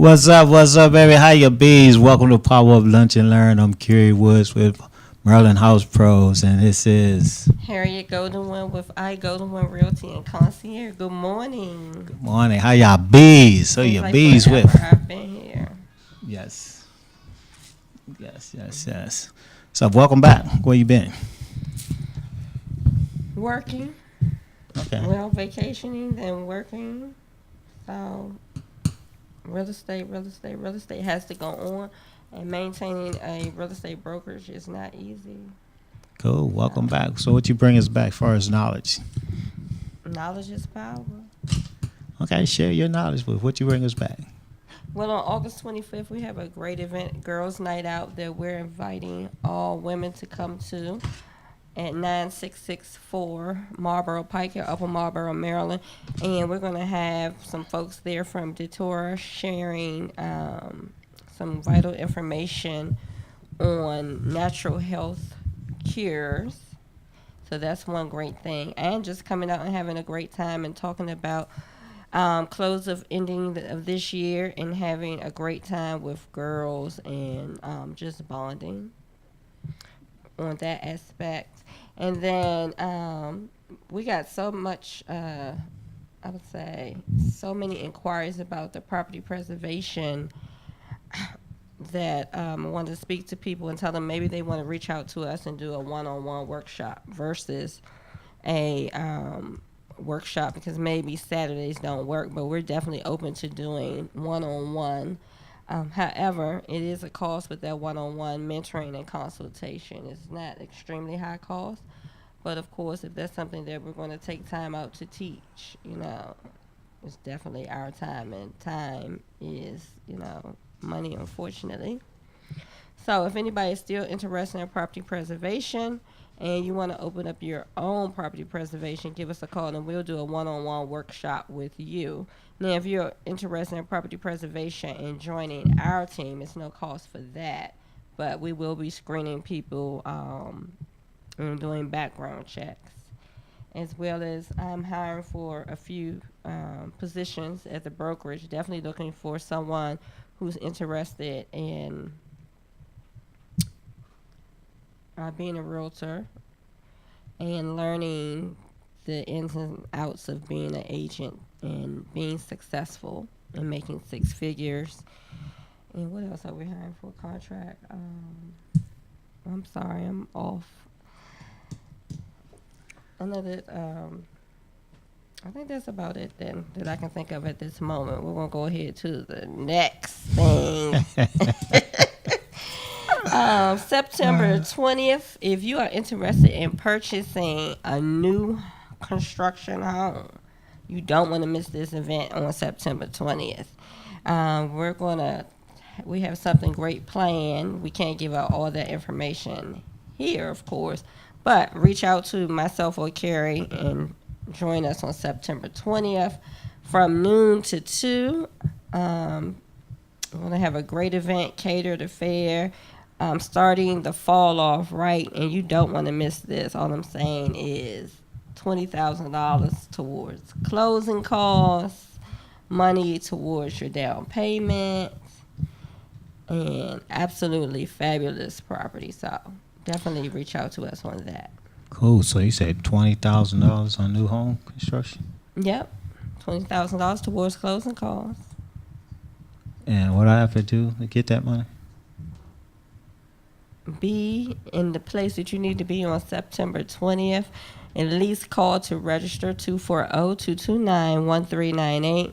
What's up, baby? How you bees? Welcome to Power Up Lunch and Learn. I'm Kerry Woods with Maryland House Pros, and this is Harriet Goldenwin with I Goldenwin Realty and Concierge. Good morning. good morning. How y'all bees? So Seems your like bees forever with? I've been here. Yes, yes. So welcome back. Where you been? Working. Okay. Well, vacationing, then working. So real estate has to go on. And maintaining a real estate brokerage is not easy. Cool. Welcome So back. So what you bring us back for as knowledge? knowledge is power. Okay, share your knowledge with what you bring us back. Well, on August 25th, we have a great event, Girls Night Out, that we're inviting all women to come to at 9664 Marlboro Pike here, Upper Marlboro, Maryland. And we're going to have some folks there from Datora sharing some vital information on natural health cures. So that's one great thing. And just coming out and having a great time and talking about close of ending of this year and having a great time with girls and just bonding on that aspect. And then we got so much, I would say, so many inquiries about the property preservation that I wanted to speak to people and tell them maybe they want to reach out to us and do a one-on-one workshop versus a workshop, because maybe Saturdays don't work, but we're definitely open to doing one-on-one. However, it is a cost with that one-on-one mentoring and consultation. It's not extremely high cost, but of course, if that's something that we're going to take time out to teach, it's definitely our time, and time is, money, unfortunately. So if anybody is still interested in property preservation and you want to open up your own property preservation, give us a call and we'll do a one-on-one workshop with you. Now, if you're interested in property preservation and joining our team, it's no cost for that, but we will be screening people and doing background checks, as well as I'm hiring for a few positions at the brokerage. Definitely looking for someone who's interested in being a realtor and learning the ins and outs of being an agent and being successful and making six figures. And what else are we hiring for? Contract. I'm sorry, I'm off. I know that. I think that's about it then that I can think of at this moment. We're gonna go ahead to the next thing. September 20th, if you are interested in purchasing a new construction home, you don't want to miss this event on September 20th. We have something great planned. We can't give out all that information here, of course, but reach out to myself or Carrie and join us on September 20th from noon to 2. We're going to have a great event, catered affair, starting the fall off right, and you don't want to miss this. All I'm saying is $20,000 towards closing costs, money towards your down payment, and absolutely fabulous property. So definitely reach out to us on that. Cool. So you said $20,000 on new home construction, Yep, $20,000 towards closing costs. and what I have to do to get that money? Be in the place that you need to be on September 20th. At least call to register 240-229-1398.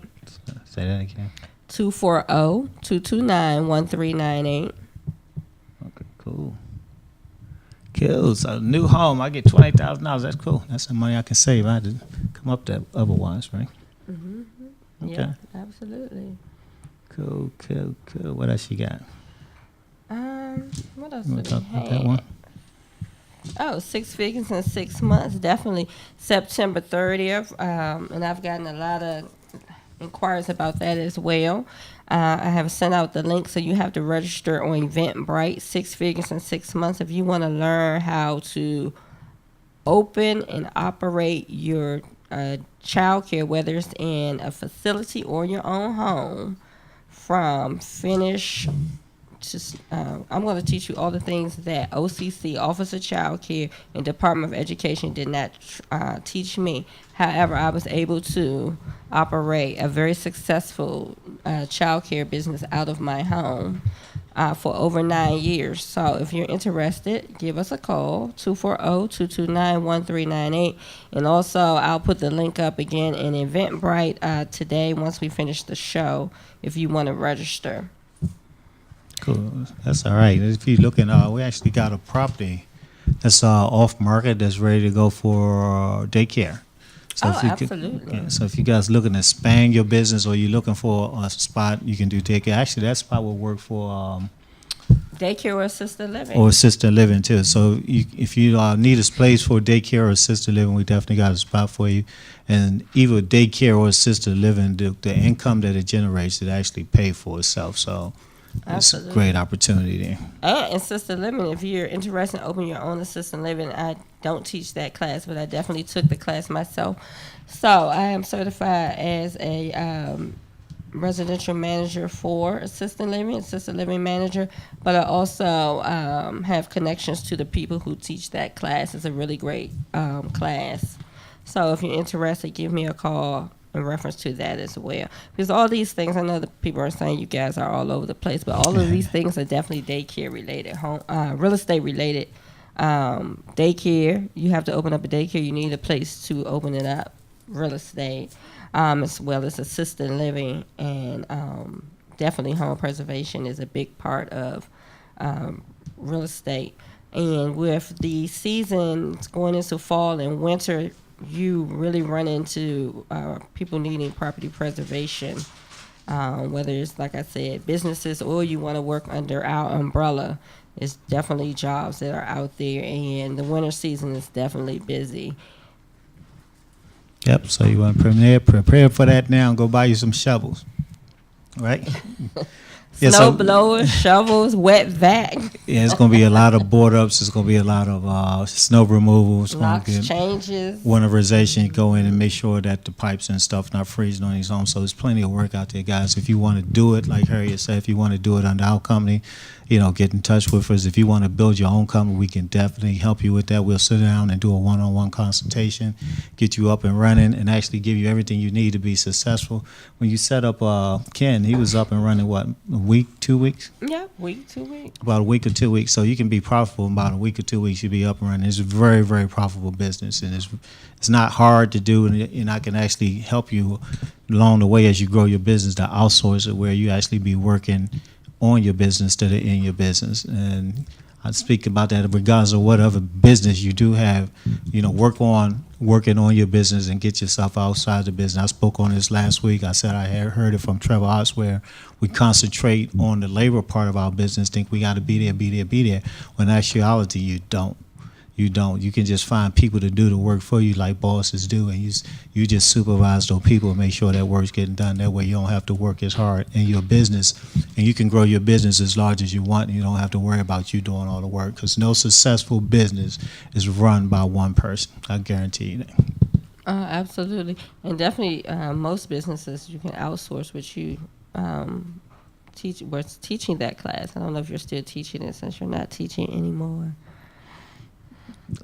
Say that again. 240-229-1398. Okay, cool. Cool. So new home, I get $20,000. That's cool. That's some money I can save. I had to come up that otherwise, right? Mm-hmm. Okay. Yeah, absolutely. Cool. What else you got? What else You do want we to talk about that have? one? Oh, six figures in 6 months. Definitely September 30th. And I've gotten a lot of inquiries about that as well. I have sent out the link, so you have to register on Eventbrite. 6 figures in 6 months. If you want to learn how to open and operate your child care, whether it's in a facility or your own home, from finish I'm going to teach you all the things that OCC, Office of Child Care, and Department of Education did not teach me. However, I was able to operate a very successful child care business out of my home for over 9 years. So if you're interested, give us a call, 240-229-1398. And also, I'll put the link up again in Eventbrite today once we finish the show if you want to register. Cool. That's all right. If you're looking, we actually got a property that's off market that's ready to go for daycare. So if you absolutely. So if you guys looking to expand your business or you're looking for a spot, you can do daycare. Actually, that spot will work for Daycare or assisted living. or assisted living too. So if you need a place for daycare or assisted living, we definitely got a spot for you. And either daycare or assisted living, the income that it generates, it actually pay for itself. So it's a great opportunity there. And assisted living, if you're interested in opening your own assisted living, I don't teach that class, but I definitely took the class myself. So I am certified as a residential manager for assisted living manager, but I also have connections to the people who teach that class. It's a really great class. So if you're interested, give me a call in reference to that as well. Because all these things, I know that people are saying you guys are all over the place, but all of these things are definitely daycare related, real estate related. Daycare, you have to open up a daycare, you need a place to open it up. Real estate, as well as assisted living, and definitely home preservation is a big part of real estate. And with the seasons going into fall and winter, you really run into people needing property preservation, whether it's, like I said, businesses or you want to work under our umbrella. It's definitely jobs that are out there, and the winter season is definitely busy. Yep. So you want to prepare for that now and go buy you some shovels, right? Snow blowers, shovels, wet vac. Yeah, it's going to be a lot of board ups. It's going to be a lot of snow removal. It's going to Locks, changes. Winterization. You go in and make sure that the pipes and stuff not freezing on these homes. So there's plenty of work out there, guys. If you want to do it, like Harriet said, if you want to do it under our company, get in touch with us. If you want to build your own company, we can definitely help you with that. We'll sit down and do a one-on-one consultation, get you up and running, and actually give you everything you need to be successful. When you set up Ken, he was up and running, what, a week, 2 weeks? Yeah, week, 2 weeks. About a week or 2 weeks. So you can be profitable in about a week or 2 weeks. You'll be up and running. It's a very, very profitable business, and it's not hard to do, and I can actually help you along the way as you grow your business to outsource it where you actually be working on your business instead of in your business. And I speak about that regardless of whatever business you do have, working on your business and get yourself outside the business. I spoke on this last week. I said I had heard it from Trevor Otts where we concentrate on the labor part of our business, think we got to be there. When in actuality, you don't. You can just find people to do the work for you like bosses do, and you just supervise those people and make sure that work's getting done. That way you don't have to work as hard in your business, and you can grow your business as large as you want, and you don't have to worry about you doing all the work, because no successful business is run by one person. I guarantee you that. Absolutely. And definitely most businesses you can outsource, which you was teaching that class. I don't know if you're still teaching it since you're not teaching anymore.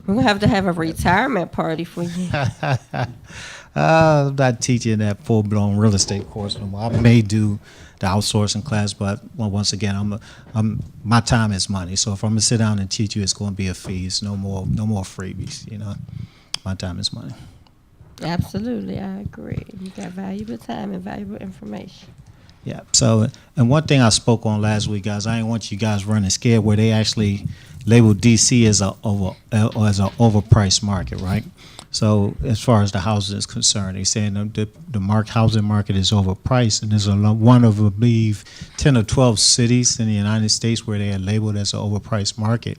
We're going to have a retirement party for you. I'm not teaching that full-blown real estate course no more. I may do the outsourcing class, but once again, my time is money. So if I'm going to sit down and teach you, it's going to be a fee. It's no more freebies, My time is money. Absolutely, I agree. You got valuable time and valuable information. Yeah. So, and one thing I spoke on last week, guys, I didn't want you guys running scared where they actually labeled DC as an overpriced market, right? So as far as the housing is concerned, they're saying the housing market is overpriced, and there's one of, I believe, 10 or 12 cities in the United States where they are labeled as an overpriced market.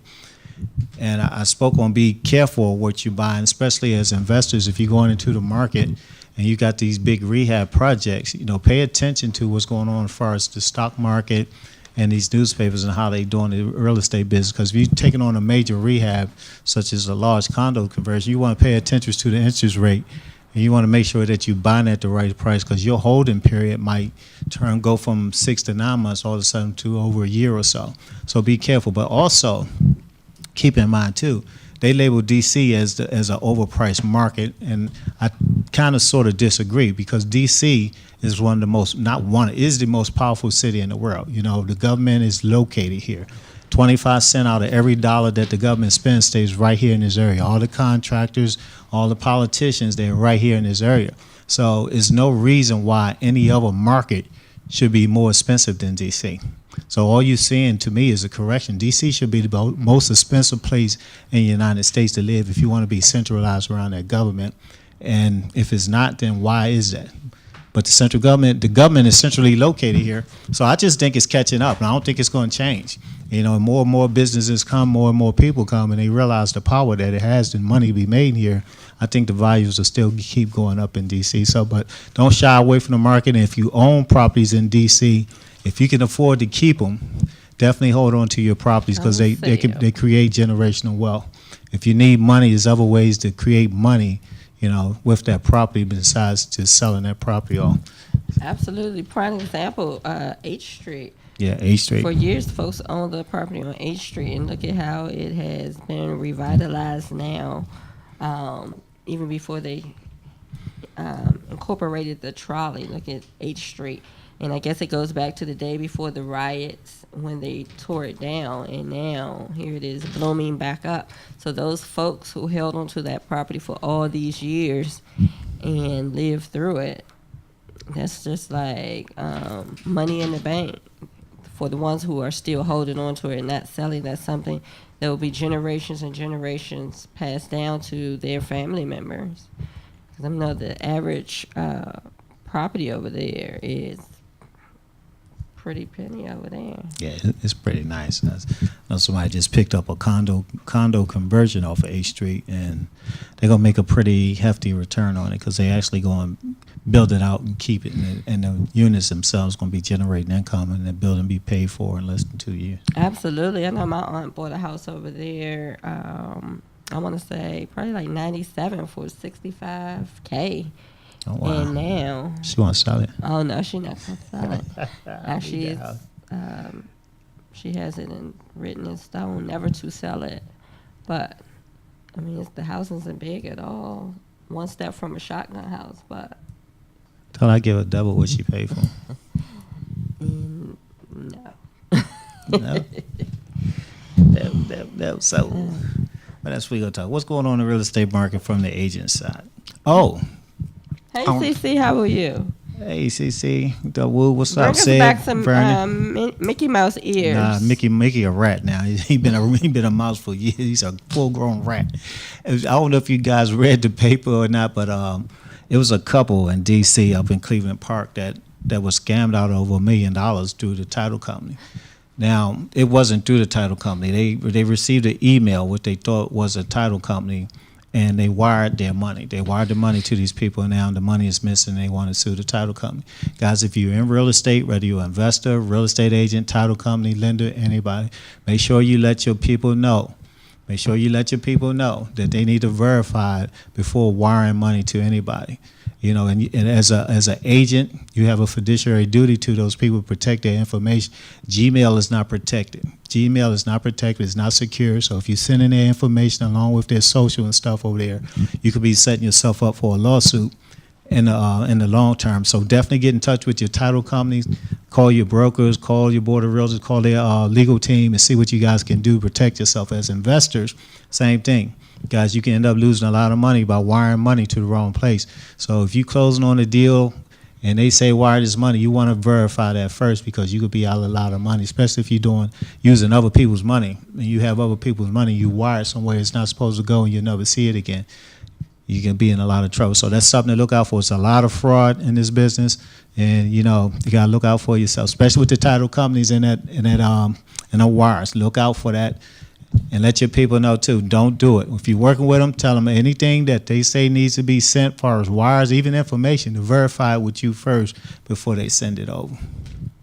And I spoke on be careful what you buy, and especially as investors, if you're going into the market and you got these big rehab projects, pay attention to what's going on as far as the stock market and these newspapers and how they doing the real estate business. Because if you're taking on a major rehab, such as a large condo conversion, you want to pay attention to the interest rate And you want to make sure that you're buying at the right price, because your holding period might go from 6 to 9 months all of a sudden to over a year or so. So be careful. But also keep in mind too, they label DC as an overpriced market, and I kind of sort of disagree, because DC is one of the most, not one, is the most powerful city in the world. You know, the government is located here. 25 cents out of every dollar that the government spends stays right here in this area. All the contractors, all the politicians, they're right here in this area. So there's no reason why any other market should be more expensive than DC. So all you're seeing to me is a correction. DC should be the most expensive place in the United States to live if you want to be centralized around that government. And if it's not, then why is that? But the government is centrally located here. So I just think it's catching up, and I don't think it's going to change. You know, more and more businesses come, more and more people come, and they realize the power that it has and money to be made here. I think the values will still keep going up in DC. So, but don't shy away from the market. And if you own properties in DC, if you can afford to keep them, definitely hold on to your properties, because they create generational wealth. If you need money, there's other ways to create money, you know, with that property besides just selling that property off. Absolutely. Prime example, H Street. Yeah, H Street. For years, folks owned the property on H Street, and look at how it has been revitalized now. Even before they incorporated the trolley, look at H Street. And I guess it goes back to the day before the riots when they tore it down, and now here it is blooming back up. So those folks who held onto that property for all these years and lived through it, that's just like money in the bank. For the ones who are still holding on to it and not selling, that's something that will be generations and generations passed down to their family members. Because I know the average property over there is pretty penny over there. Yeah, it's pretty nice. I know somebody just picked up a condo conversion off of H Street, and they're gonna make a pretty hefty return on it, because they actually going to build it out and keep it, and the units themselves going to be generating income, and the building be paid for in less than 2 years. Absolutely. I know my aunt bought a house over there. I want to say probably like 97 for $65K. Oh, wow. And now She want to sell it? Oh no, she's not gonna sell it. Actually, it's, she has it written in stone, never to sell it. But I mean, the house isn't big at all. One step from a shotgun house, but Tell her I give her double what she paid for. no. No. That so. But that's what we gonna talk. What's going on in the real estate market from the agent side? Oh. Hey, CC, how are you? Hey, CC, Woo, what's Bring up, us Sid? back some Vernon? Mickey Mouse ears. Nah, Mickey a rat now. He been a mouse for years. He's a full-grown rat. I don't know if you guys read the paper or not, but it was a couple in D.C. up in Cleveland Park that was scammed out over $1 million through the title company. Now, it wasn't through the title company. They received an email, what they thought was a title company, and they wired their money. They wired the money to these people, and now the money is missing. They want to sue the title company. Guys, if you're in real estate, whether you're an investor, real estate agent, title company, lender, anybody, make sure you let your people know. Make sure you let your people know that they need to verify it before wiring money to anybody. You know, and as an agent, you have a fiduciary duty to those people to protect their information. Gmail is not protected. Gmail is not protected. It's not secure. So if you send in their information along with their social and stuff over there, you could be setting yourself up for a lawsuit in the long term. So definitely get in touch with your title companies. Call your brokers. Call your board of realtors. Call their legal team and see what you guys can do to protect yourself. As investors, same thing. Guys, you can end up losing a lot of money by wiring money to the wrong place. So if you closing on a deal and they say wire this money, you want to verify that first, because you could be out a lot of money, especially if you're using other people's money. And you have other people's money, you wire it somewhere it's not supposed to go, and you'll never see it again. You can be in a lot of trouble. So that's something to look out for. It's a lot of fraud in this business, and you got to look out for yourself, especially with the title companies in the wires. Look out for that. And let your people know, too, don't do it. If you're working with them, tell them anything that they say needs to be sent, as far as wires, even information, to verify it with you first before they send it over.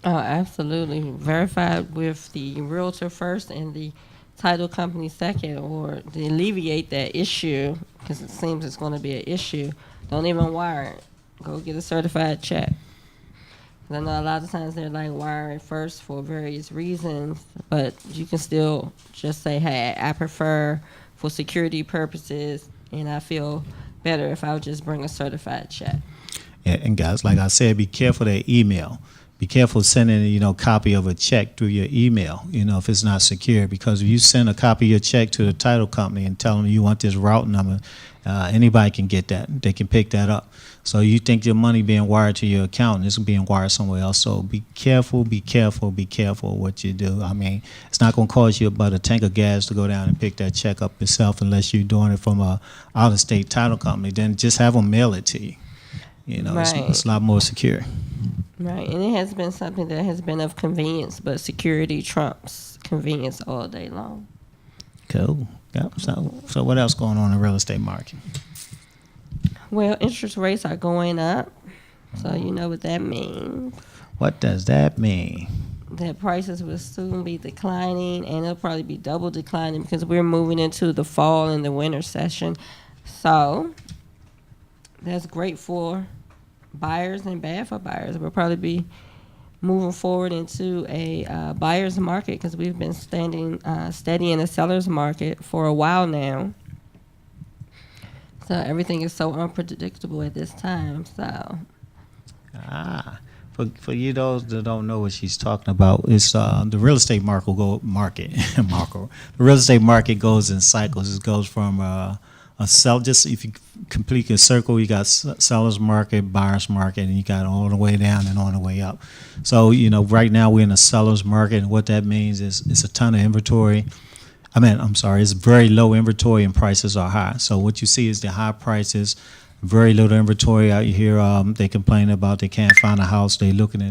Oh, absolutely. Verify with the realtor first and the title company second, or to alleviate that issue, because it seems it's going to be an issue, don't even wire it. Go get a certified check. 'Cause I know a lot of times they're like wiring first for various reasons, but you can still just say, hey, I prefer for security purposes, and I feel better if I would just bring a certified check. And guys, like I said, be careful of that email. Be careful sending, copy of a check through your email, if it's not secure. Because if you send a copy of your check to the title company and tell them you want this route number, anybody can get that. They can pick that up. So you think your money being wired to your account, and it's being wired somewhere else. So be careful, be careful, be careful what you do. I mean, it's not going to cost you about a tank of gas to go down and pick that check up yourself unless you're doing it from a out-of-state title company. Then just have them mail it to you. Right. It's a lot more secure. Right, and it has been something that has been of convenience, but security trumps convenience all day long. Cool. Yep. So what else going on in the real estate market? Well, interest rates are going up, so you know what that means. What does that mean? That prices will soon be declining, and they'll probably be double declining because we're moving into the fall and the winter session. So that's great for buyers and bad for buyers. We'll probably be moving forward into a buyer's market because we've been standing steady in the seller's market for a while now. So everything is so unpredictable at this time. So For you those that don't know what she's talking about, it's the real estate market. The real estate market goes in cycles. It goes from a sell. Just if you complete a circle, you got seller's market, buyer's market, and you got all the way down and on the way up. So right now we're in a seller's market, and what that means is it's a ton of inventory. It's very low inventory and prices are high. So what you see is the high prices, very little inventory out here. They complain about they can't find a house. They looking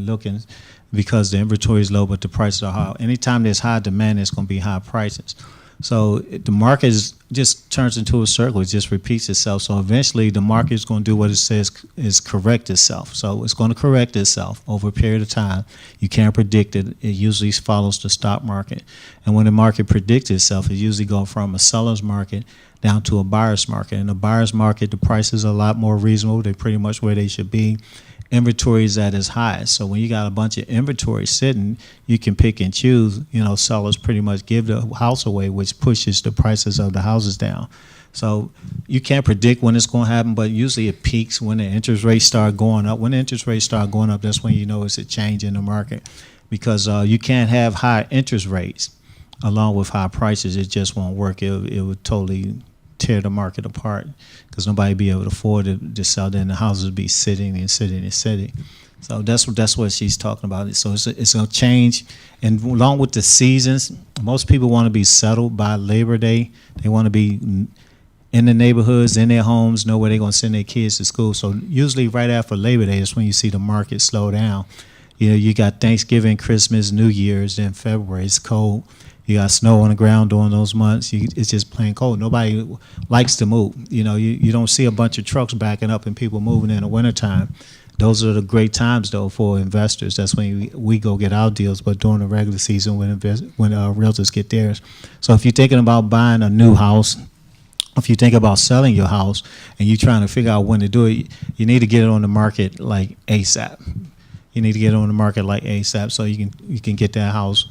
because the inventory is low, but the prices are high. Anytime there's high demand, there's going to be high prices. So the market just turns into a circle. It just repeats itself. So eventually the market is going to do what it says is correct itself. So it's going to correct itself over a period of time. You can't predict it. It usually follows the stock market. And when the market predicts itself, it usually goes from a seller's market down to a buyer's market. In the buyer's market, the prices are a lot more reasonable. They're pretty much where they should be. Inventory is at its highest. So when you got a bunch of inventory sitting, you can pick and choose. Sellers pretty much give the house away, which pushes the prices of the houses down. So you can't predict when it's going to happen, but usually it peaks when the interest rates start going up. When the interest rates start going up, that's when you know it's a change in the market, because you can't have high interest rates along with high prices. It just won't work. It would totally tear the market apart because nobody be able to afford to sell. Then the houses be sitting and sitting and sitting. So that's what she's talking about. So it's a change, and along with the seasons, most people want to be settled by Labor Day. They want to be in the neighborhoods, in their homes, know where they're going to send their kids to school. So usually right after Labor Day is when you see the market slow down. You got Thanksgiving, Christmas, New Year's, then February. It's cold. You got snow on the ground during those months. It's just plain cold. Nobody likes to move. You don't see a bunch of trucks backing up and people moving in the wintertime. Those are the great times, though, for investors. That's when we go get our deals, but during the regular season when realtors get theirs. So if you're thinking about buying a new house, if you think about selling your house and you're trying to figure out when to do it, you need to get it on the market like ASAP. You need to get it on the market like ASAP so you can get that house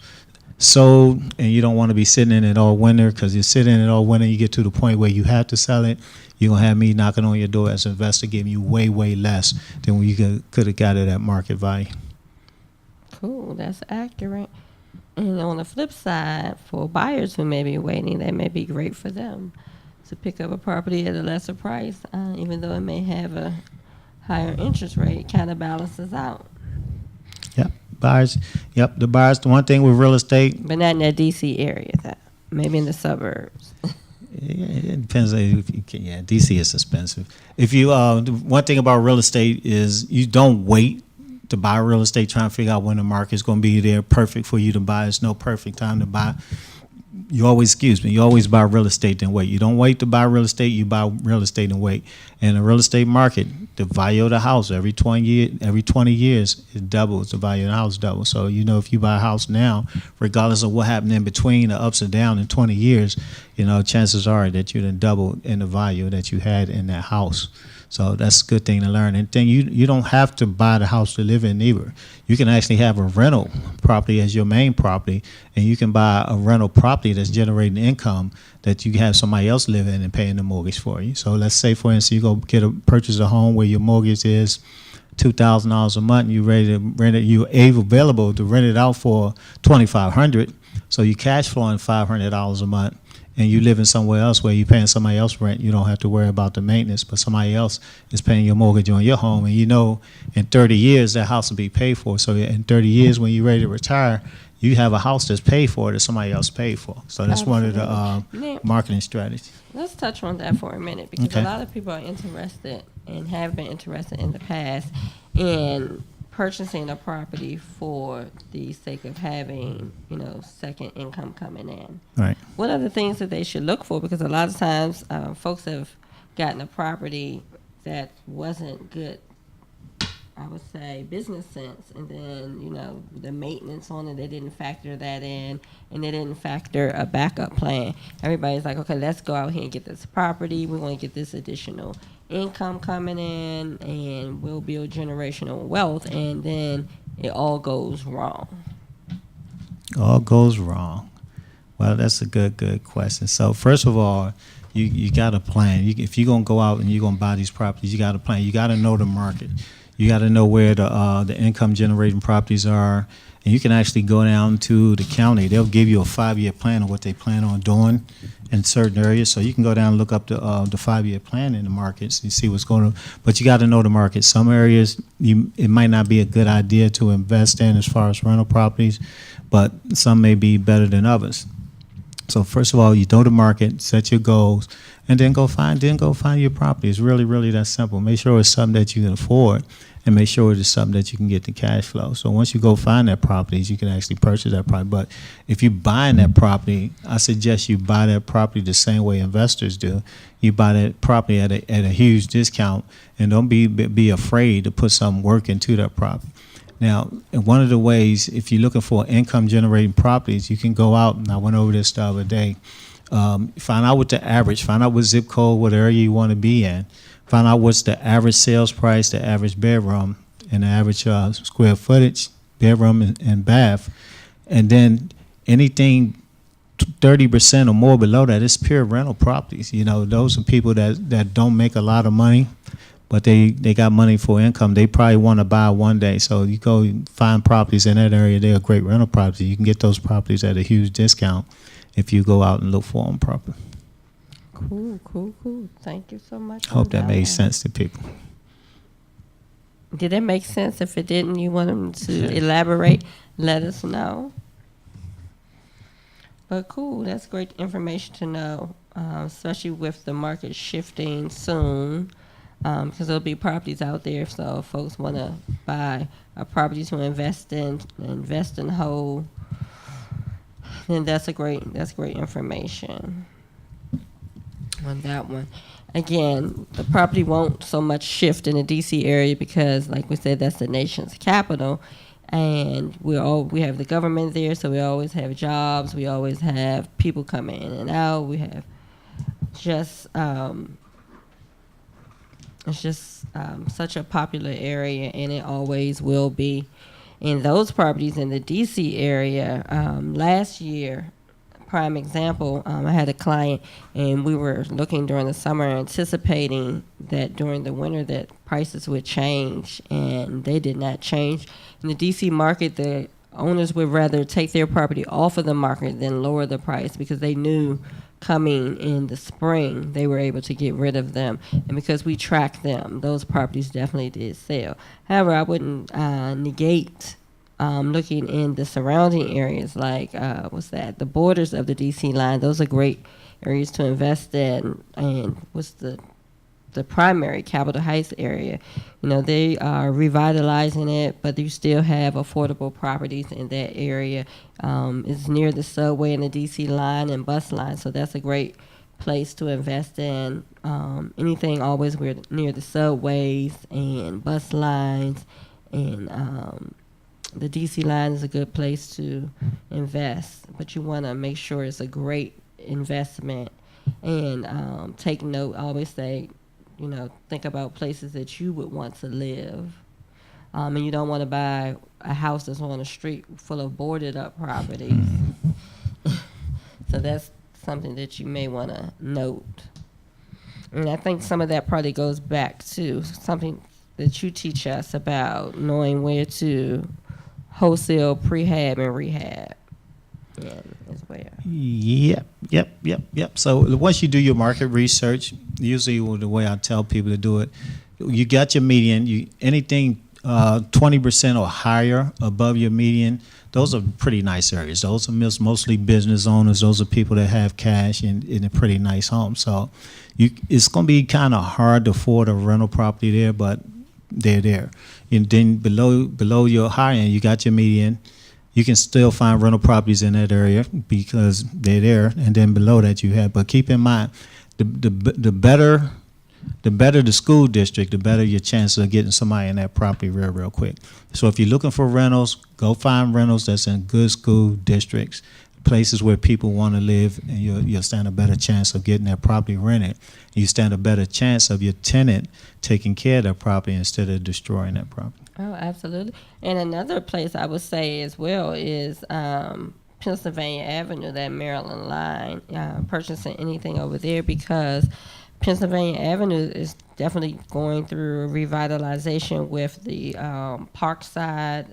sold, and you don't want to be sitting in it all winter, because you sit in it all winter, you get to the point where you have to sell it, you're going to have me knocking on your door as an investor giving you way, way less than when you could have got it at market value. Cool, that's accurate. And on the flip side, for buyers who may be waiting, that may be great for them to pick up a property at a lesser price, even though it may have a higher interest rate. It kind of balances out. Yep. Buyers. Yep. The buyers. The one thing with real estate, But not in that D.C. area, though. Maybe in the suburbs. it depends. DC is expensive. If you one thing about real estate is you don't wait to buy real estate trying to figure out when the market's going to be there perfect for you to buy. It's no perfect time to buy. you always buy real estate then wait. You don't wait to buy real estate, you buy real estate and wait. In the real estate market, the value of the house every 20 years it doubles. The value of the house doubles. So if you buy a house now, regardless of what happened in between, the ups and downs in 20 years, chances are that you done doubled in the value that you had in that house. So that's a good thing to learn. And then you don't have to buy the house to live in either. You can actually have a rental property as your main property, and you can buy a rental property that's generating income that you have somebody else live in and paying the mortgage for you. So let's say, for instance, you go purchase a home where your mortgage is $2,000 a month, and you're ready to rent it. You're available to rent it out for $2,500. So you cash flowing $500 a month. And you living somewhere else where you're paying somebody else rent, you don't have to worry about the maintenance, but somebody else is paying your mortgage on your home. And in 30 years, that house will be paid for. So in 30 years, when you're ready to retire, you have a house that's paid for that somebody else paid for. So that's one of the marketing strategies. Let's touch on that for a minute, because Okay. a lot of people are interested and have been interested in the past in purchasing a property for the sake of having, second income coming in. Right. What are the things that they should look for? Because a lot of times folks have gotten a property that wasn't good, I would say, business sense. And then, the maintenance on it, they didn't factor that in. And they didn't factor a backup plan. Everybody's like, okay, let's go out here and get this property. We want to get this additional income coming in, and we'll build generational wealth. And then it all goes wrong. All goes wrong. Well, that's a good question. So first of all, you got to plan. If you're going to go out and you're going to buy these properties, you got to plan. You got to know the market. You got to know where the income generating properties are. And you can actually go down to the county. They'll give you a 5-year plan of what they plan on doing in certain areas. So you can go down and look up the 5-year plan in the markets and see what's going on. But you got to know the market. Some areas it might not be a good idea to invest in as far as rental properties, but some may be better than others. So first of all, you know the market, set your goals, and then go find your property. It's really, really that simple. Make sure it's something that you can afford, and make sure it's something that you can get the cash flow. So once you go find that properties, you can actually purchase that property. But if you're buying that property, I suggest you buy that property the same way investors do. You buy that property at a huge discount, and don't be afraid to put some work into that property. Now, one of the ways, if you're looking for income-generating properties, you can go out, and I went over this the other day, find out what the average, find out what zip code, what area you want to be in, find out what's the average sales price, the average bedroom, and the average square footage, bedroom and bath, and then anything 30% or more below that is pure rental properties. Those are people that don't make a lot of money, but they got money for income. They probably want to buy one day. So you go find properties in that area. They're great rental properties. You can get those properties at a huge discount if you go out and look for them properly. Cool. Thank you so much. I hope that made sense to people. Did it make sense? If it didn't, you want them to elaborate, let us know. But cool, that's great information to know, especially with the market shifting soon. Because there'll be properties out there, so if folks want to buy a property to invest in whole, then that's great information on that one. Again, the property won't so much shift in the DC area because, like we said, that's the nation's capital, and we have the government there, so we always have jobs, we always have people coming in and out, we have just. It's just such a popular area, and it always will be. And those properties in the D.C. area, last year, prime example, I had a client, and we were looking during the summer, anticipating that during the winter that prices would change, and they did not change. In the D.C. market, the owners would rather take their property off of the market than lower the price because they knew coming in the spring, they were able to get rid of them. And because we tracked them, those properties definitely did sell. However, I wouldn't negate looking in the surrounding areas like, the borders of the D.C. line. Those are great areas to invest in. And the primary Capitol Heights area. You know, they are revitalizing it, but you still have affordable properties in that area. It's near the subway and the DC line and bus line, so that's a great place to invest in. Anything always near the subways and bus lines, and the DC line is a good place to invest. But you want to make sure it's a great investment, and take note. I always say, you know, think about places that you would want to live. And you don't want to buy a house that's on a street full of boarded up properties. So that's something that you may want to note. And I think some of that probably goes back to something that you teach us about knowing where to wholesale, prehab, and rehab as well. Yep. So once you do your market research, usually the way I tell people to do it, you got your median. Anything 20% or higher above your median, those are pretty nice areas. Those are mostly business owners. Those are people that have cash in a pretty nice home. So it's going to be kind of hard to afford a rental property there, but they're there. And then below your high end, you got your median. You can still find rental properties in that area because they're there. And then below that you have, but keep in mind, the better the school district, the better your chances of getting somebody in that property real quick. So if you're looking for rentals, go find rentals that's in good school districts, places where people want to live, and you'll stand a better chance of getting that property rented. You stand a better chance of your tenant taking care of that property instead of destroying that property. Oh, absolutely. And another place I would say as well is Pennsylvania Avenue, that Maryland line, purchasing anything over there, because Pennsylvania Avenue is definitely going through revitalization with the Parkside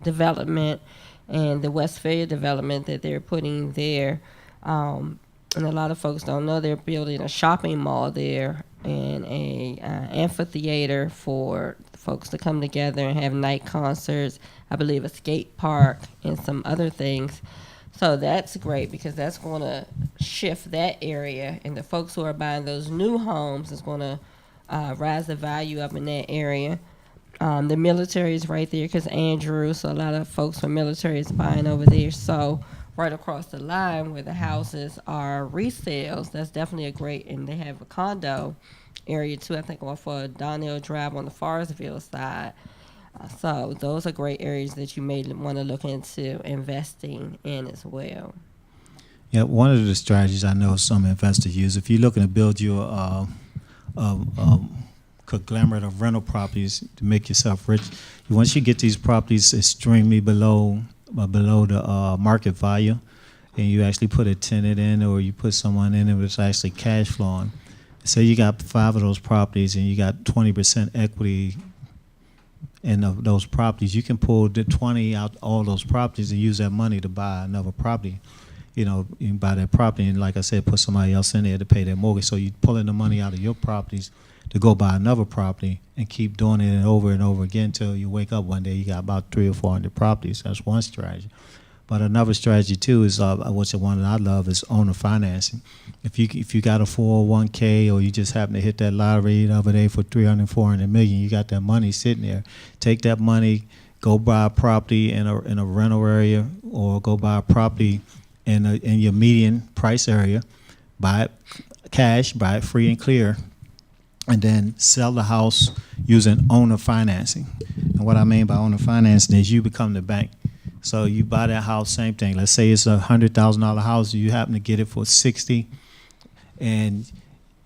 development and the Westphalia development that they're putting there. And a lot of folks don't know they're building a shopping mall there and a amphitheater for folks to come together and have night concerts, I believe a skate park and some other things. So that's great because that's going to shift that area, and the folks who are buying those new homes is going to rise the value up in that area. The military is right there because Andrew, so a lot of folks from military is buying over there. So right across the line where the houses are resales, that's definitely a great, and they have a condo area too, I think off of Donnell Drive on the Forestville side. So those are great areas that you may want to look into investing in as well. Yeah, one of the strategies I know some investors use, if you're looking to build your conglomerate of rental properties to make yourself rich, once you get these properties extremely below the market value, and you actually put a tenant in or you put someone in it that's actually cash flowing. Say you got 5 of those properties and you got 20% equity in those properties, you can pull the 20 out all those properties and use that money to buy another property. You know, you can buy that property and, like I said, put somebody else in there to pay their mortgage. So you're pulling the money out of your properties to go buy another property and keep doing it and over again until you wake up one day you got about 300 or 400 properties. That's one strategy. But another strategy too is what's the one that I love is owner financing. If you got a 401k or you just happen to hit that lottery the other day for 300, 400 million, you got that money sitting there. Take that money, go buy a property in a rental area, or go buy a property in your median price area. Buy it cash, buy it free and clear, and then sell the house using owner financing. And what I mean by owner financing is you become the bank. So you buy that house, same thing. Let's say it's a $100,000 house. You happen to get it for $60,000, and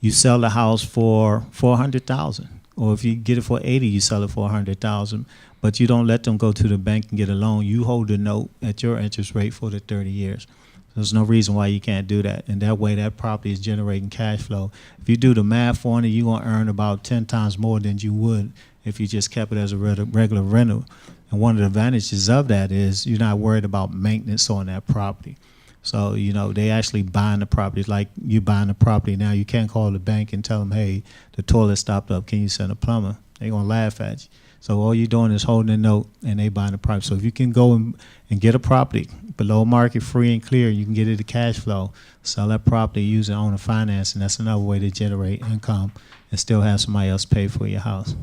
you sell the house for $400,000. Or if you get it for $80,000, you sell it for $100,000. But you don't let them go to the bank and get a loan. You hold the note at your interest rate for the 30 years. There's no reason why you can't do that. And that way that property is generating cash flow. If you do the math on it, you're going to earn about 10 times more than you would if you just kept it as a regular rental. And one of the advantages of that is you're not worried about maintenance on that property. So, you know, they actually buying the property. Like you buying the property now. You can't call the bank and tell them, hey, the toilet stopped up. Can you send a plumber? They're going to laugh at you. So all you're doing is holding a note, and they buying the property. So if you can go and get a property below market, free and clear, you can get it to cash flow, sell that property using owner financing. That's another way to generate income and still have somebody else pay for your house.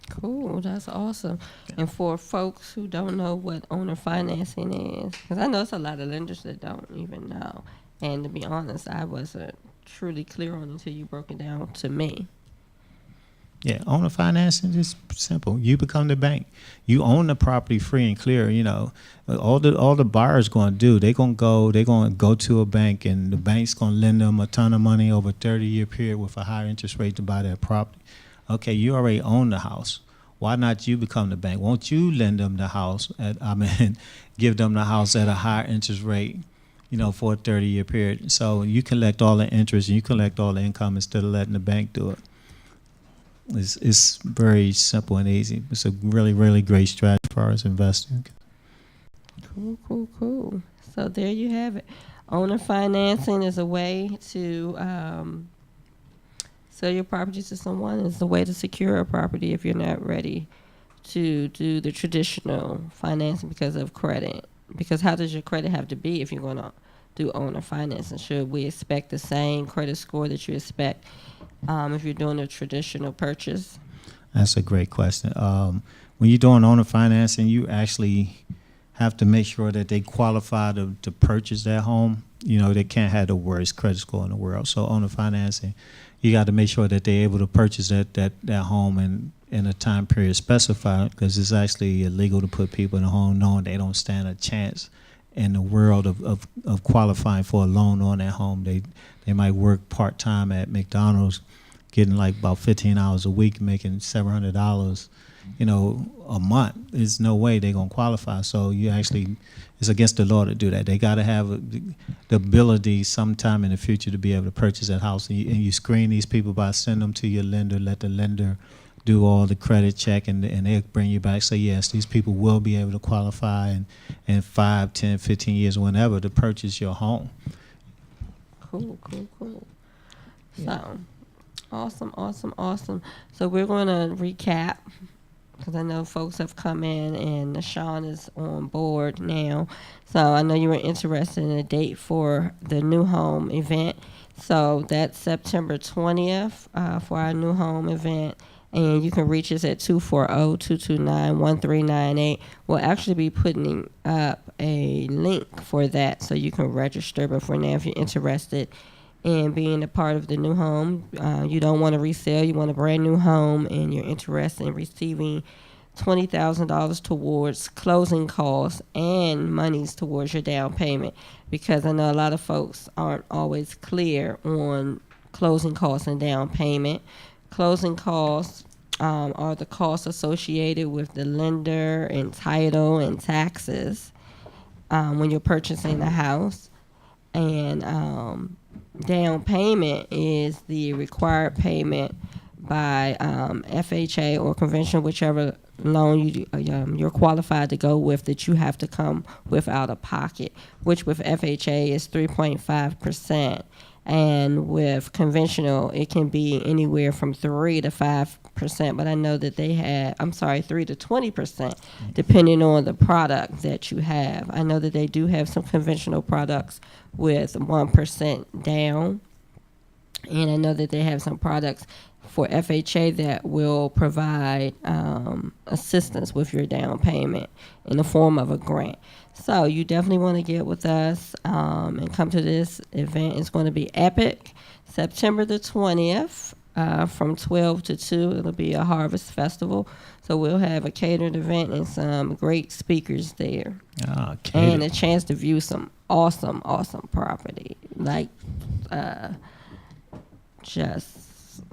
Cool, that's awesome. And for folks who don't know what owner financing is, because I know there's a lot of lenders that don't even know. And to be honest, I wasn't truly clear on it until you broke it down to me. Yeah, owner financing is simple. You become the bank. You own the property free and clear. You know, all the buyers going to do, they're going to go to a bank, and the bank's going to lend them a ton of money over a 30-year period with a higher interest rate to buy their property. Okay, you already own the house. Why not you become the bank? Won't you lend them the house give them the house at a higher interest rate, you know, for a 30-year period? So you collect all the interest and you collect all the income instead of letting the bank do it. It's very simple and easy. It's a really, really great strategy as far as investing. Cool. So there you have it. Owner financing is a way to sell your property to someone. It's a way to secure a property if you're not ready to do the traditional financing because of credit. Because how does your credit have to be if you're going to do owner financing? Should we expect the same credit score that you expect if you're doing a traditional purchase? That's a great question. When you're doing owner financing, you actually have to make sure that they qualify to purchase that home. You know, they can't have the worst credit score in the world. So owner financing, you got to make sure that they're able to purchase that home in a time period specified, because it's actually illegal to put people in a home knowing they don't stand a chance in the world of qualifying for a loan on that home. They might work part-time at McDonald's, getting like about 15 hours a week, making $700, you know, a month. There's no way they're going to qualify. So it's against the law to do that. They got to have the ability sometime in the future to be able to purchase that house. And you screen these people by sending them to your lender, let the lender do all the credit check, and they'll bring you back, say, yes, these people will be able to qualify in 5, 10, 15 years, whenever, to purchase your home. Cool. Yeah. So, awesome. So we're going to recap, because I know folks have come in, and Sean is on board now. So I know you were interested in a date for the new home event. So that's September 20th for our new home event. And you can reach us at 240-229-1398. We'll actually be putting up a link for that so you can register. But for now, if you're interested in being a part of the new home, you don't want to resell, you want a brand new home, and you're interested in receiving $20,000 towards closing costs and monies towards your down payment, because I know a lot of folks aren't always clear on closing costs and down payment. Closing costs are the costs associated with the lender and title and taxes when you're purchasing a house. And down payment is the required payment by FHA or conventional, whichever loan you're qualified to go with, that you have to come with out of pocket, which with FHA is 3.5%. And with conventional, it can be anywhere from 3 to 5%, but I know that they have, 3 to 20%, depending on the product that you have. I know that they do have some conventional products with 1% down, and I know that they have some products for FHA that will provide assistance with your down payment in the form of a grant. So you definitely want to get with us and come to this event. It's going to be epic. September the 20th from 12 to 2. It'll be a harvest festival. So we'll have a catered event and some great speakers there. And a chance to view some awesome property. Like just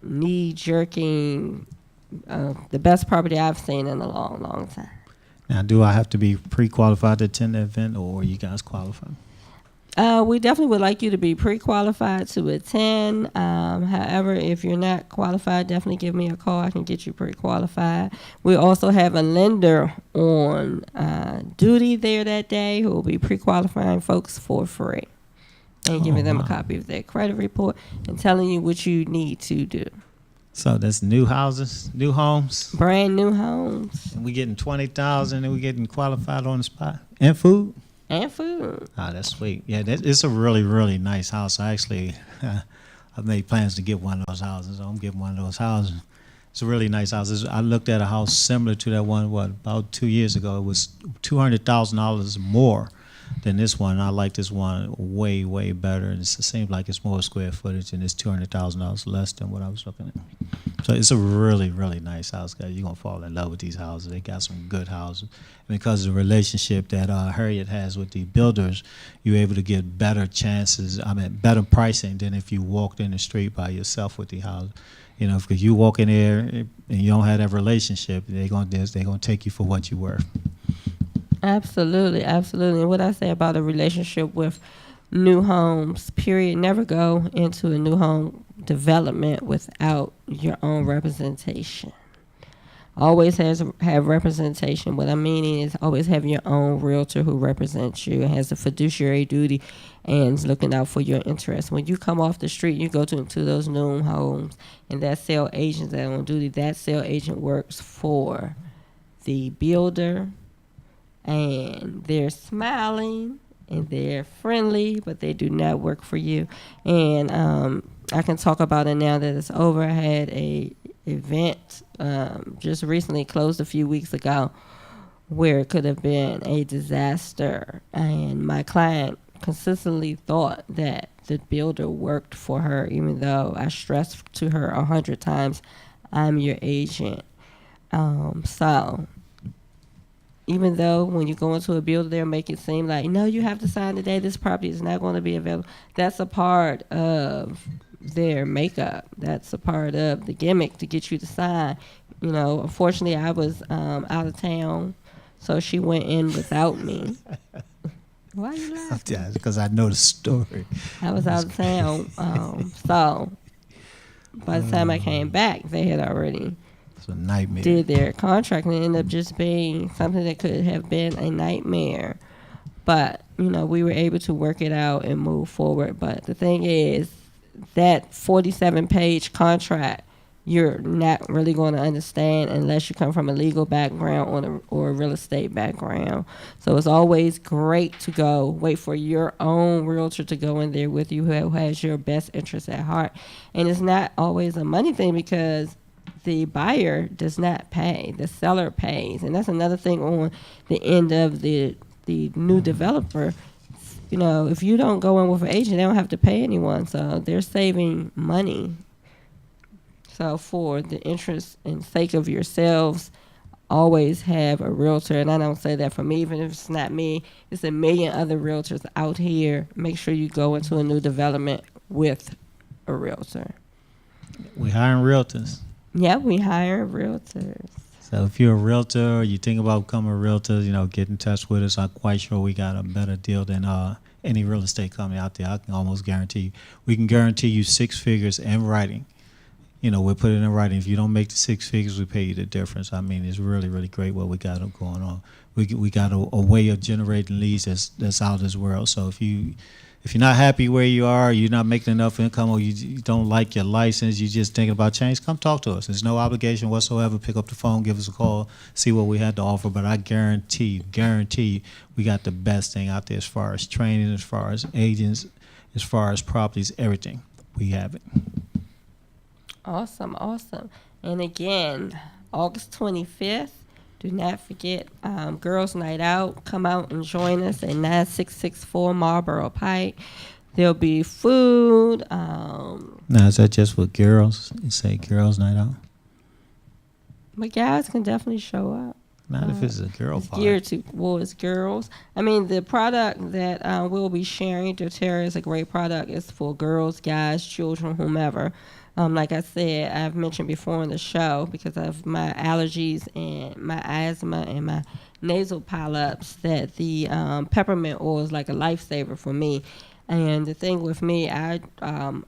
knee-jerking, the best property I've seen in a long time. Now, do I have to be pre-qualified to attend the event, or are you guys qualified? We definitely would like you to be pre-qualified to attend. However, if you're not qualified, definitely give me a call. I can get you pre-qualified. We also have a lender on duty there that day who will be pre-qualifying folks for free and giving them a copy of their credit report and telling you what you need to do. So that's new houses, new homes, brand new homes. And we getting 20,000, and we getting qualified on the spot, and food. And food. Oh, that's sweet. Yeah, it's a really, really nice house. I I've made plans to get one of those houses. So I'm getting one of those houses. It's a really nice house. I looked at a house similar to that one, about 2 years ago. It was $200,000 more than this one. I like this one way, way better. And it seems like it's more square footage, and it's $200,000 less than what I was looking at. So it's a really, really nice house, guys. You're going to fall in love with these houses. They got some good houses. And because of the relationship that Harriet has with the builders, you're able to get better chances, better pricing than if you walked in the street by yourself with the house. You know, because you walk in there and you don't have that relationship, they're gonna take you for what you're worth. Absolutely, absolutely. And what I say about a relationship with new homes, period, never go into a new home development without your own representation. Always have representation. What I'm meaning is always have your own realtor who represents you and has a fiduciary duty and is looking out for your interests. When you come off the street, you go to those new homes, and that sale agent that on duty, that sale agent works for the builder, and they're smiling and they're friendly, but they do not work for you. And I can talk about it now that it's over. I had a event just recently closed a few weeks ago where it could have been a disaster, and my client consistently thought that the builder worked for her, even though I stressed to her 100 times, I'm your agent. So even though when you go into a builder, they'll make it seem like, no, you have to sign today, this property is not going to be available. That's a part of their makeup. That's a part of the gimmick to get you to sign. You know, unfortunately, I was out of town, so she went in without me. Why are you laughing? Yeah, because I know the story. I was out of town, so by the time I came back, they had already It's a nightmare. did their contract, and it ended up just being something that could have been a nightmare. But, you know, we were able to work it out and move forward. But the thing is, that 47-page contract, you're not really going to understand unless you come from a legal background or a real estate background. So it's always great to go wait for your own realtor to go in there with you who has your best interest at heart. And it's not always a money thing, because the buyer does not pay, the seller pays. And that's another thing on the end of the new developer. You know, if you don't go in with an agent, they don't have to pay anyone, so they're saving money. So for the interest and sake of yourselves, always have a realtor. And I don't say that for me, even if it's not me, it's a million other realtors out here. Make sure you go into a new development with a realtor. We hiring realtors. Yeah, we hire realtors. So if you're a realtor or you think about becoming a realtor, you know, get in touch with us. I'm quite sure we got a better deal than any real estate company out there. I can almost guarantee you. We can guarantee you 6 figures in writing. You know, we'll put it in writing. If you don't make the 6 figures, we pay you the difference. I mean, it's really, really great what we got going on. We got a way of generating leads that's out of this world. So if you're not happy where you are, you're not making enough income, or you don't like your license, you're just thinking about change, come talk to us. There's no obligation whatsoever. Pick up the phone, give us a call, see what we had to offer. But I guarantee you, we got the best thing out there as far as training, as far as agents, as far as properties, everything. We have it. Awesome, awesome. And again, August 25th, do not forget Girls Night Out. Come out and join us at 9664 Marlboro Pike. There'll be food. Now, is that just for girls? You say Girls Night Out? But guys can definitely show up. Not if it's a girl It's party. geared towards girls. I mean, the product that we'll be sharing, doTERRA is a great product. It's for girls, guys, children, whomever. Like I said, I've mentioned before in the show, because of my allergies and my asthma and my nasal polyps, that the peppermint oil is like a lifesaver for me. And the thing with me, I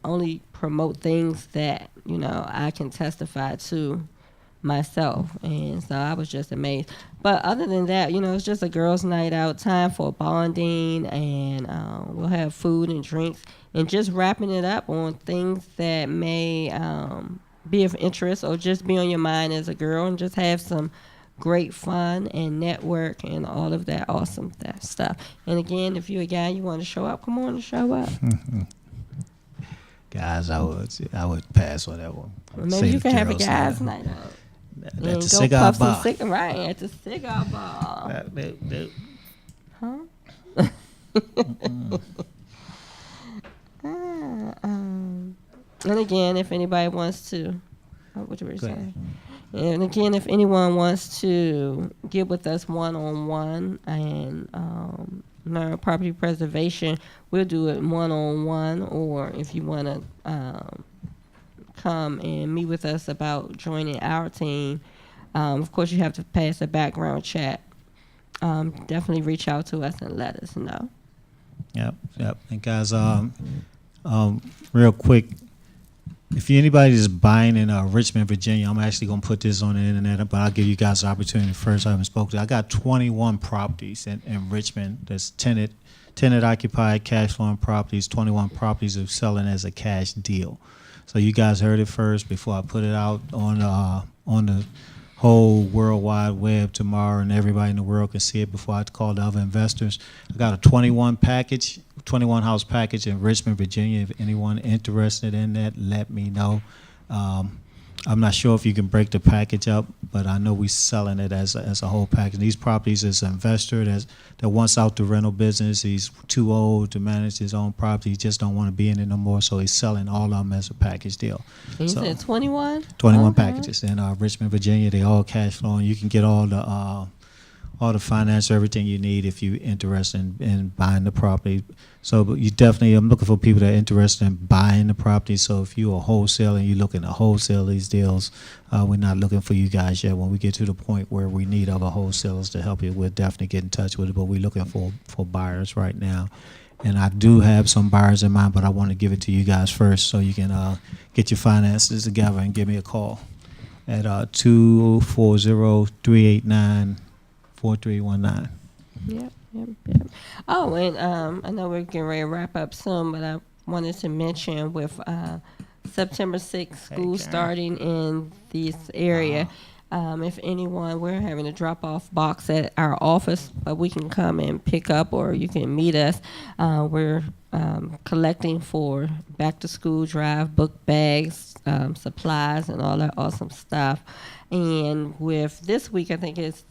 only promote things that, you know, I can testify to myself. And so I was just amazed. But other than that, you know, it's just a girls' night out, time for bonding, and we'll have food and drinks, and just wrapping it up on things that may be of interest or just be on your mind as a girl, and just have some great fun and network and all of that awesome stuff. And again, if you're a guy, you want to show up, come on and show up. Guys, I would pass on that one. Well, maybe you can have a guys' night out. That's And a go cigar puff bar. some cigar, right? At the cigar bar. Huh? And again, if anybody wants to, what you were Go saying? And again, if anyone wants to get with us one-on-one and learn property preservation, we'll do it one-on-one. Or if you want to come and meet with us about joining our team, of course, you have to pass a background check. Definitely reach out to us and let us know. Yep. And guys, real quick, if anybody is buying in Richmond, Virginia, I'm actually going to put this on the internet, but I'll give you guys the opportunity first. I haven't spoken to. I got 21 properties in Richmond that's tenant occupied, cash flowing properties. 21 properties are selling as a cash deal. So you guys heard it first before I put it out on the whole World Wide Web tomorrow, and everybody in the world can see it before I call the other investors. I got a 21 house package in Richmond, Virginia. If anyone interested in that, let me know. I'm not sure if you can break the package up, but I know we're selling it as a whole package. These properties, as an investor that wants out the rental business, he's too old to manage his own property. He just don't want to be in it no more, so he's selling all of them as a package deal. And you said 21? 21 packages in Richmond, Virginia. They all cash flowing. You can get all the finance, everything you need if you're interested in buying the property. So but you definitely, I'm looking for people that are interested in buying the property. So if you're a wholesaler and you're looking to wholesale these deals, we're not looking for you guys yet. When we get to the point where we need other wholesalers to help you, we'll definitely get in touch with it. But we're looking for buyers right now. And I do have some buyers in mind, but I want to give it to you guys first so you can get your finances together and give me a call at 240-389-4319. Yep. Oh, and I know we're getting ready to wrap up soon, but I wanted to mention with September 6th, school starting in this area. If anyone, we're having a drop-off box at our office, but we can come and pick up, or you can meet us. We're collecting for back-to-school drive, book bags, supplies, and all that awesome stuff. And with this week, I think it's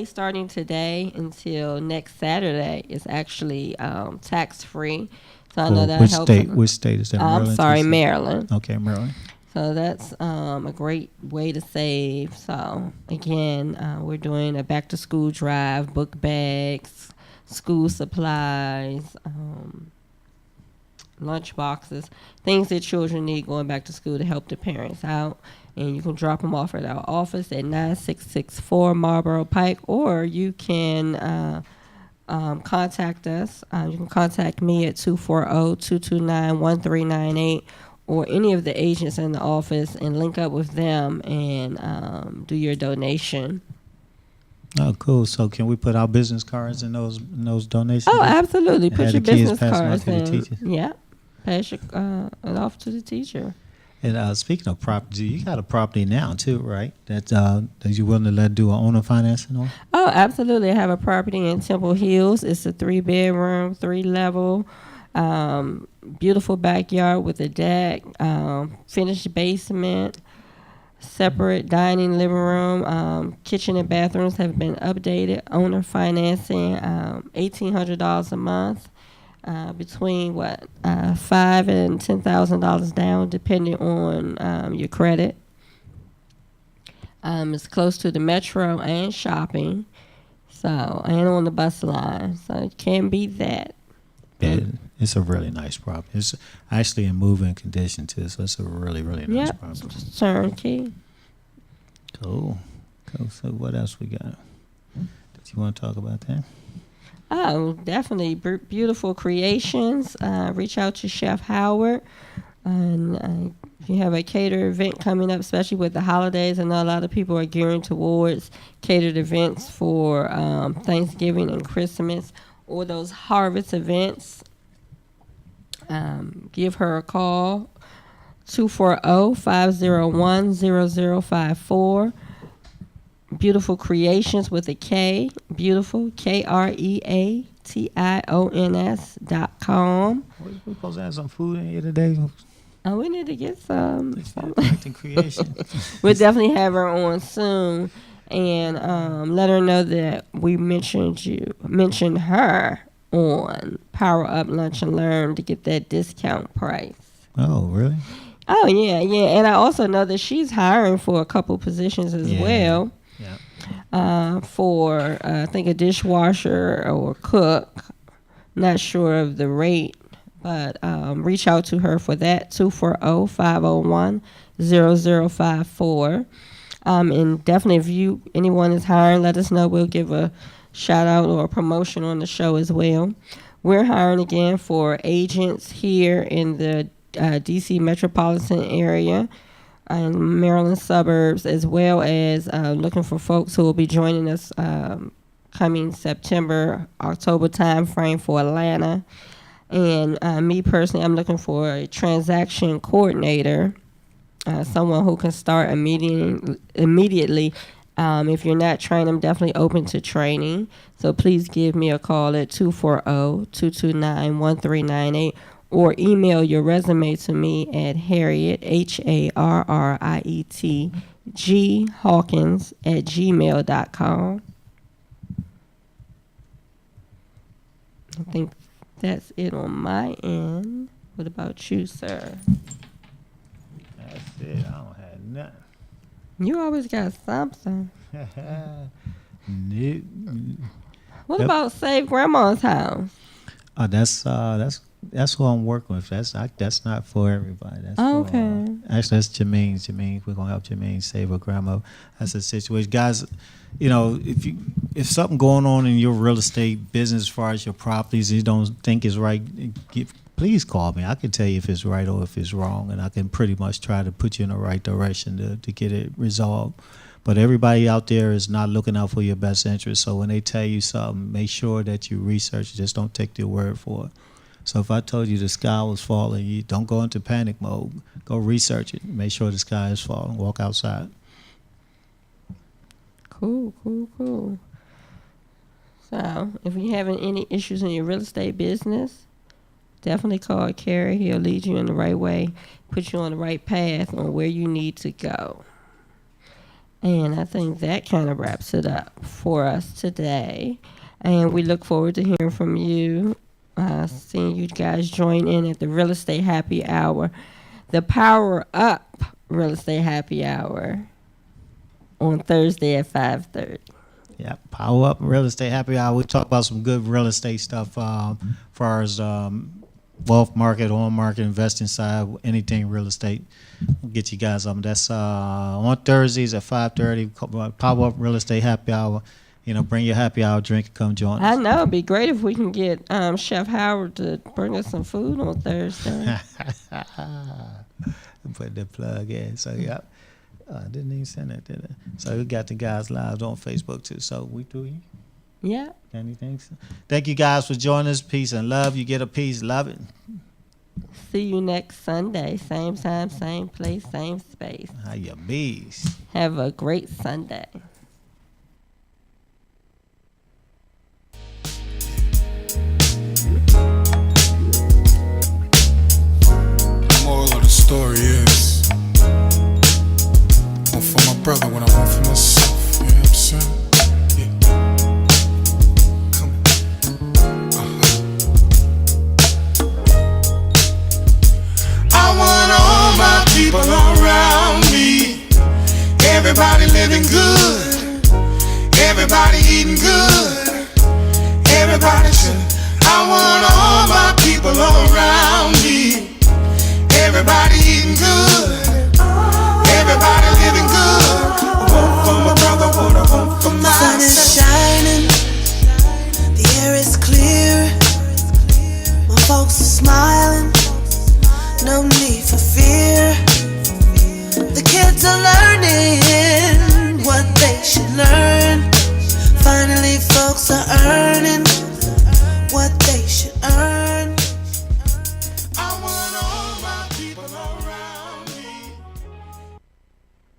starting today until next Saturday, is actually tax-free. So I know that helps. Which state is that? I'm sorry, Maryland. Okay, Maryland. So that's a great way to save. So again, we're doing a back-to-school drive, book bags, school supplies, lunch boxes, things that children need going back to school to help the parents out. And you can drop them off at our office at 9664 Marlboro Pike, or you can contact us. You can contact me at 240-229-1398, or any of the agents in the office, and link up with them and do your donation. Oh, cool. So can we put our business cards in those donations? Oh, absolutely. Put your business cards in. Yeah. Pass it off to the teacher. And speaking of property, you got a property now too, right? That you're willing to let do an owner financing on? Oh, absolutely. I have a property in Temple Hills. It's a 3-bedroom, 3-level, beautiful backyard with a deck, finished basement, separate dining, living room, kitchen and bathrooms have been updated. Owner financing, $1,800 a month. Between $5,000 and $10,000 down, depending on your credit. It's close to the metro and shopping, and on the bus line, so it can't beat that. Yeah, it's a really nice property. It's actually in moving condition too, so it's a really, really nice property. Turnkey. Cool. So what else we got? Did you want to talk about that? Oh, definitely. Beautiful creations. Reach out to Chef Howard. And if you have a catered event coming up, especially with the holidays, I know a lot of people are gearing towards catered events for Thanksgiving and Christmas, or those harvest events. Give her a call, 240-501-0054. Beautiful Creations with a K. Beautiful, KREATIONS.com. We're supposed to have some food in here today. Oh, we need to get some. Acting creation. We'll definitely have her on soon, and let her know that we mentioned her on Power Up Lunch and Learn to get that discount price. Oh, really? Oh yeah, and I also know that she's hiring for a couple positions as well. Yeah. For I think a dishwasher or cook. Not sure of the rate, but reach out to her for that, 240-501-0054. And definitely if anyone is hiring, let us know. We'll give a shout out or a promotion on the show as well. We're hiring again for agents here in the D.C. metropolitan area and Maryland suburbs, as well as looking for folks who will be joining us coming September, October time frame for Atlanta. And me personally, I'm looking for a transaction coordinator, someone who can start immediately. If you're not trained, I'm definitely open to training. So please give me a call at 240-229-1398 or email your resume to me at Harriet, HARRIET, G Hawkins at gmail.com. I think that's it on my end. What about you, sir? That's it. I don't have nothing. You always got something. Nope. What about Save Grandma's House? That's who I'm working with. That's not for everybody. That's Okay. Actually, that's Jermaine. Jermaine, we're gonna help Jermaine save her grandma. That's the situation, guys. If something going on in your real estate business, as far as your properties, you don't think is right, please call me. I can tell you if it's right or if it's wrong, and I can pretty much try to put you in the right direction to get it resolved. But everybody out there is not looking out for your best interest. So when they tell you something, make sure that you research it. Just don't take their word for it. So if I told you the sky was falling, you don't go into panic mode. Go research it. Make sure the sky is falling. Walk outside. Cool. So if you're having any issues in your real estate business, definitely call Kerry. He'll lead you in the right way, put you on the right path on where you need to go. And I think that kind of wraps it up for us today. And we look forward to hearing from you, seeing you guys join in at the Real Estate Happy Hour, the Power Up Real Estate Happy Hour on Thursday at 5:30. Yeah, Power Up Real Estate Happy Hour. We talk about some good real estate stuff as far as wealth market, on market, investing side, anything real estate. We'll get you guys on. That's on Thursdays at 5:30. Power Up Real Estate Happy Hour. Bring your happy hour drink and come join us. I know. It'd be great if we can get Chef Howard to bring us some food on Thursday. Put the plug in. So, yeah. I didn't even send that, did I? So, we got the guys live on Facebook, too. So, we do. Yeah. Anything? Thank you guys for joining us. Peace and love. You get a piece. Love it. See you next Sunday. Same time, same place, same space. How you bees? Have a great Sunday. The moral of the story is, one for my brother when I want for myself. You know what I'm saying? People around me, everybody living good, everybody eating good, everybody chilling. I want all my people around me, everybody eating good, everybody living good. I want for my brother what I want for myself. The sun is shining, the air is clear, my folks are smiling, no need for fear. The kids are learning what they should learn. Finally, folks are earning.